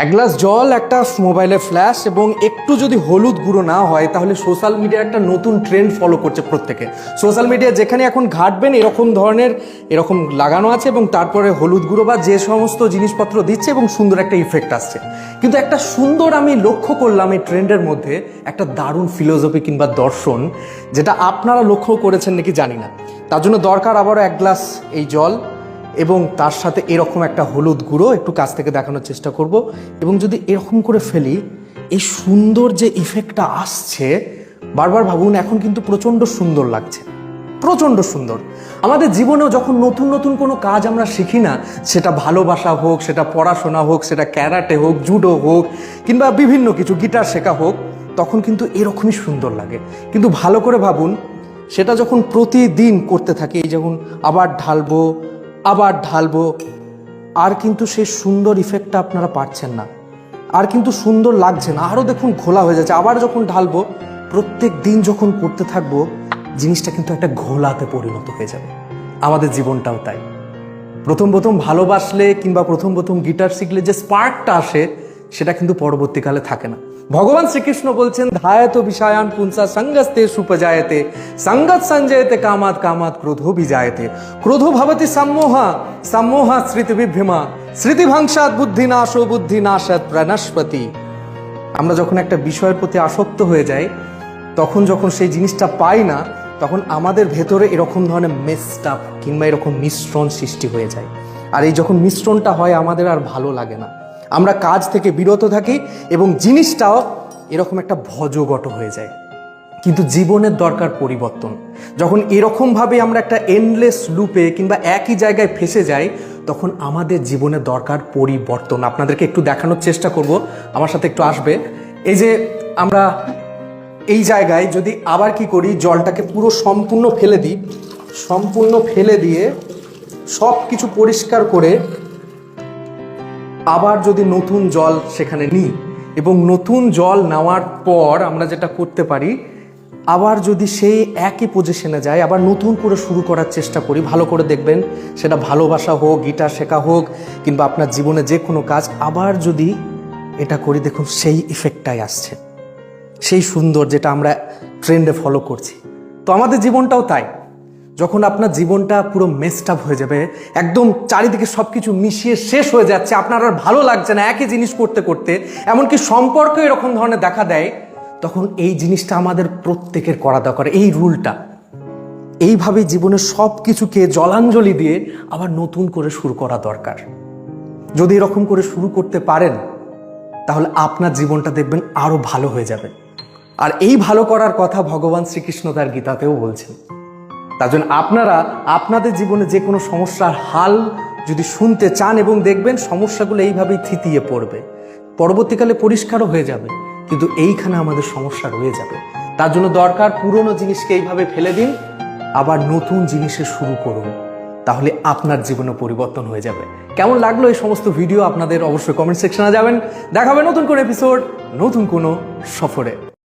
এক গ্লাস জল, একটা মোবাইলে ফ্ল্যাশ এবং একটু যদি হলুদ গুঁড়ো না হয় তাহলে সোশ্যাল মিডিয়ার একটা নতুন ট্রেন্ড ফলো করছে প্রত্যেকে। সোশ্যাল মিডিয়া যেখানে এখন ঘাটবেন এরকম ধরনের এরকম লাগানো আছে এবং তারপরে হলুদ গুঁড়ো বা যে সমস্ত জিনিসপত্র দিচ্ছে এবং সুন্দর একটা ইফেক্ট আসছে। কিন্তু একটা সুন্দর আমি লক্ষ্য করলাম এই ট্রেন্ডের মধ্যে একটা দারুণ ফিলোসফি কিংবা দর্শন, যেটা আপনারা লক্ষ্য করেছেন নাকি জানি না। তার জন্য দরকার আবারও এক গ্লাস এই জল এবং তার সাথে এরকম একটা হলুদ গুঁড়ো, একটু কাছ থেকে দেখানোর চেষ্টা করব। এবং যদি এরকম করে ফেলি, এই সুন্দর যে ইফেক্টটা আসছে, বারবার ভাবুন, এখন কিন্তু প্রচণ্ড সুন্দর লাগছে, প্রচণ্ড সুন্দর। আমাদের জীবনেও যখন নতুন নতুন কোনো কাজ আমরা শিখি না, সেটা ভালোবাসা হোক, সেটা পড়াশোনা হোক, সেটা ক্যারাটে হোক, জুডো হোক, কিংবা বিভিন্ন কিছু গিটার শেখা হোক, তখন কিন্তু এরকমই সুন্দর লাগে। কিন্তু ভালো করে ভাবুন, সেটা যখন প্রতিদিন করতে থাকি, এই যখন আবার ঢালবো আর কিন্তু সেই সুন্দর ইফেক্টটা আপনারা পাচ্ছেন না, আর কিন্তু সুন্দর লাগছে না, আরও দেখুন ঘোলা হয়ে যাচ্ছে। আবার যখন ঢালবো, প্রত্যেক দিন যখন করতে থাকবো, জিনিসটা কিন্তু একটা ঘোলাতে পরিণত হয়ে যাবে। আমাদের জীবনটাও তাই। প্রথম ভালোবাসলে কিংবা প্রথম গিটার শিখলে যে স্পার্কটা আসে, সেটা কিন্তু পরবর্তীকালে থাকে না। ভগবান শ্রীকৃষ্ণ বলছেন, ধায়ত বিষয়ান পুংসা সঙ্গস্তে সুপজায়তে সঙ্গত সঞ্জয়তে কামাত কামাত ক্রোধো বিজায়তে ক্রোধো ভবতি সম্মোহা স্মৃতি বিভ্রমা স্মৃতি ভংসাৎ বুদ্ধি নাশো বুদ্ধি নাশাৎ প্রাণস্পতি। আমরা যখন একটা বিষয়ের প্রতি আসক্ত হয়ে যাই, তখন যখন সেই জিনিসটা পাই না, তখন আমাদের ভেতরে এরকম ধরনের মেসড আপ কিংবা এরকম মিশ্রণ সৃষ্টি হয়ে যায়। আর এই যখন মিশ্রণটা হয়, আমাদের আর ভালো লাগে না, আমরা কাজ থেকে বিরত থাকি এবং জিনিসটাও এরকম একটা ভজঘট হয়ে যায়। কিন্তু জীবনের দরকার পরিবর্তন। যখন এরকমভাবে আমরা একটা এন্ডলেস লুপে কিংবা একই জায়গায় ফেসে যাই, তখন আমাদের জীবনের দরকার পরিবর্তন। আপনাদেরকে একটু দেখানোর চেষ্টা করব, আমার সাথে একটু আসবে। এই যে আমরা এই জায়গায় যদি আবার কি করি, জলটাকে পুরো সম্পূর্ণ ফেলে দিয়ে সব কিছু পরিষ্কার করে আবার যদি নতুন জল সেখানে নিই, এবং নতুন জল নেওয়ার পর আমরা যেটা করতে পারি, আবার যদি সেই একই পজিশনে যাই, আবার নতুন করে শুরু করার চেষ্টা করি, ভালো করে দেখবেন, সেটা ভালোবাসা হোক, গিটার শেখা হোক, কিংবা আপনার জীবনে যে কোনো কাজ, আবার যদি এটা করি, দেখুন সেই ইফেক্টটাই আসছে, সেই সুন্দর যেটা আমরা ট্রেন্ডে ফলো করছি। তো আমাদের জীবনটাও তাই। যখন আপনার জীবনটা পুরো মেসড আপ হয়ে যাবে, একদম চারিদিকে সব কিছু মিশিয়ে শেষ হয়ে যাচ্ছে, আপনার আর ভালো লাগছে না একই জিনিস করতে করতে, এমনকি সম্পর্ক এরকম ধরনের দেখা দেয়, তখন এই জিনিসটা আমাদের প্রত্যেকের করা দরকার। এই রুলটা এইভাবে জীবনের সব কিছুকে জলাঞ্জলি দিয়ে আবার নতুন করে শুরু করা দরকার। যদি এরকম করে শুরু করতে পারেন, তাহলে আপনার জীবনটা দেখবেন আরো ভালো হয়ে যাবে। আর এই ভালো করার কথা ভগবান শ্রীকৃষ্ণ তার গীতাতেও বলছেন। তার জন্য আপনারা আপনাদের জীবনে যে কোনো সমস্যার হাল যদি শুনতে চান, এবং দেখবেন সমস্যাগুলো এইভাবেই থিতিয়ে পড়বে, পরবর্তীকালে পরিষ্কারও হয়ে যাবে, কিন্তু এইখানে আমাদের সমস্যা রয়ে যাবে। তার জন্য দরকার, পুরনো জিনিসকে এইভাবে ফেলে দিন, আবার নতুন জিনিসে শুরু করুন, তাহলে আপনার জীবনে পরিবর্তন হয়ে যাবে। কেমন লাগলো এই সমস্ত ভিডিও আপনাদের? অবশ্যই কমেন্ট সেকশনে যাবেন। দেখা হবে নতুন কোনো এপিসোড, নতুন কোনো সফরে।